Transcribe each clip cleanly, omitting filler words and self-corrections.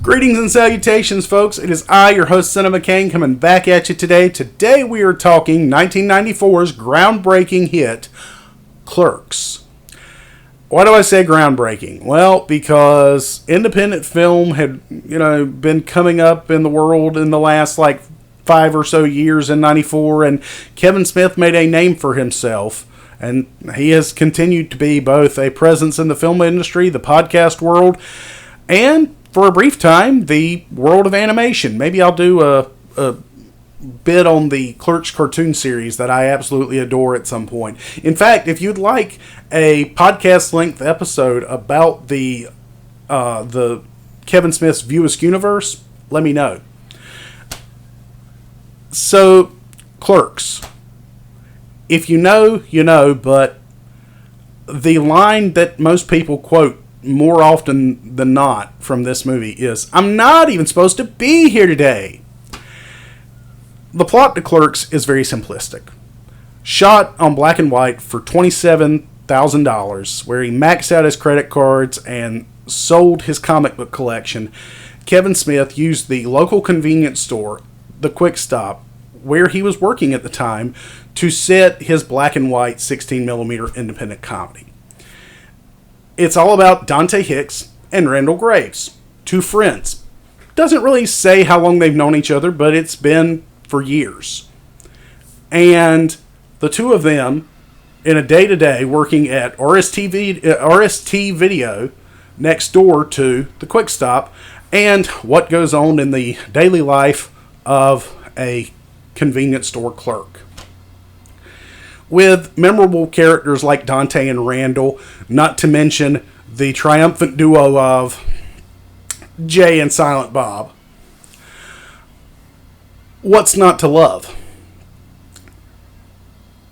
Greetings and salutations, folks. It is I, your host, Cinema Kane, coming back at you today. Today we are talking 1994's groundbreaking hit, Clerks. Why do I say groundbreaking? Well, because independent film had, been coming up in the world in the last, 5 or so years in 94, and Kevin Smith made a name for himself. And he has continued to be both a presence in the film industry, the podcast world, and for a brief time, the world of animation. Maybe I'll do a bit on the Clerks cartoon series that I absolutely adore at some point. In fact, if you'd like a podcast-length episode about the Kevin Smith's View Askew universe, let me know. So, Clerks. If you know, you know, but the line that most people quote more often than not from this movie is, "I'm not even supposed to be here today." The plot to Clerks is very simplistic. Shot on black and white for $27,000, where he maxed out his credit cards and sold his comic book collection, Kevin Smith used the local convenience store, the Quick Stop, where he was working at the time, to set his black and white 16mm independent comedy. It's all about Dante Hicks and Randall Graves, two friends. Doesn't really say how long they've known each other, but it's been for years. And the two of them, in a day-to-day, working at RST Video, next door to the Quick Stop, and what goes on in the daily life of a convenience store clerk. With memorable characters like Dante and Randall, not to mention the triumphant duo of Jay and Silent Bob. What's not to love?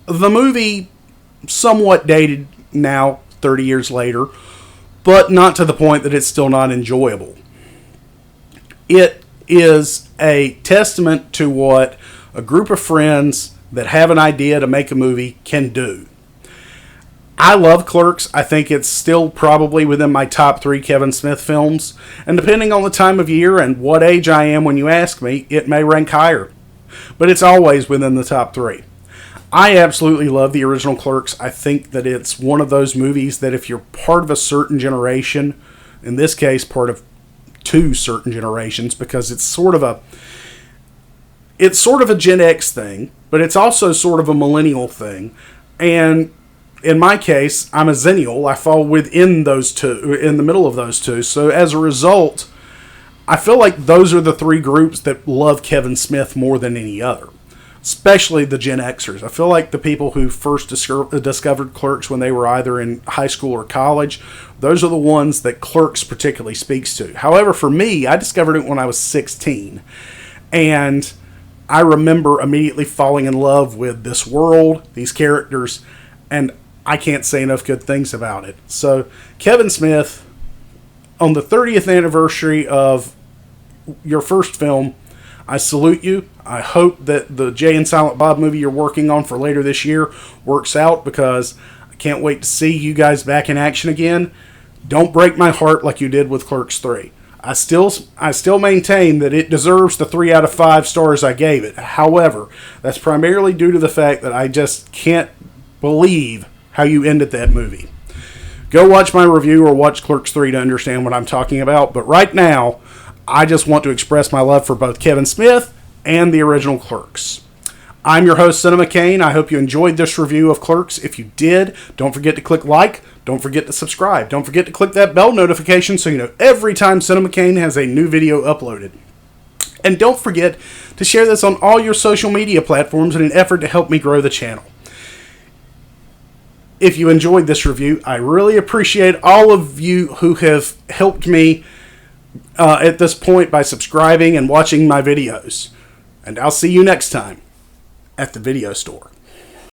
The movie, somewhat dated now, 30 years later, but not to the point that it's still not enjoyable. It is a testament to what a group of friends that have an idea to make a movie can do. I love Clerks. I think it's still probably within my top 3 Kevin Smith films. And depending on the time of year and what age I am when you ask me, it may rank higher. But it's always within the top 3. I absolutely love the original Clerks. I think that it's one of those movies that if you're part of a certain generation, in this case part of 2 certain generations, because it's sort of a Gen X thing, but it's also sort of a millennial thing. And in my case, I'm a Zennial. I fall within those two, in the middle of those two. So as a result, I feel like those are the 3 groups that love Kevin Smith more than any other, especially the Gen Xers. I feel like the people who first discovered Clerks when they were either in high school or college, those are the ones that Clerks particularly speaks to. However, for me, I discovered it when I was 16. And I remember immediately falling in love with this world, these characters, and I can't say enough good things about it. So, Kevin Smith, on the 30th anniversary of your first film, I salute you. I hope that the Jay and Silent Bob movie you're working on for later this year works out, because I can't wait to see you guys back in action again. Don't break my heart like you did with Clerks 3. I still maintain that it deserves the 3 out of 5 stars I gave it. However, that's primarily due to the fact that I just can't believe how you ended that movie. Go watch my review or watch Clerks 3 to understand what I'm talking about. But right now, I just want to express my love for both Kevin Smith and the original Clerks. I'm your host, Cinema Kane. I hope you enjoyed this review of Clerks. If you did, don't forget to click like. Don't forget to subscribe. Don't forget to click that bell notification so you know every time Cinema Kane has a new video uploaded. And don't forget to share this on all your social media platforms in an effort to help me grow the channel. If you enjoyed this review, I really appreciate all of you who have helped me at this point by subscribing and watching my videos. And I'll see you next time at the video store.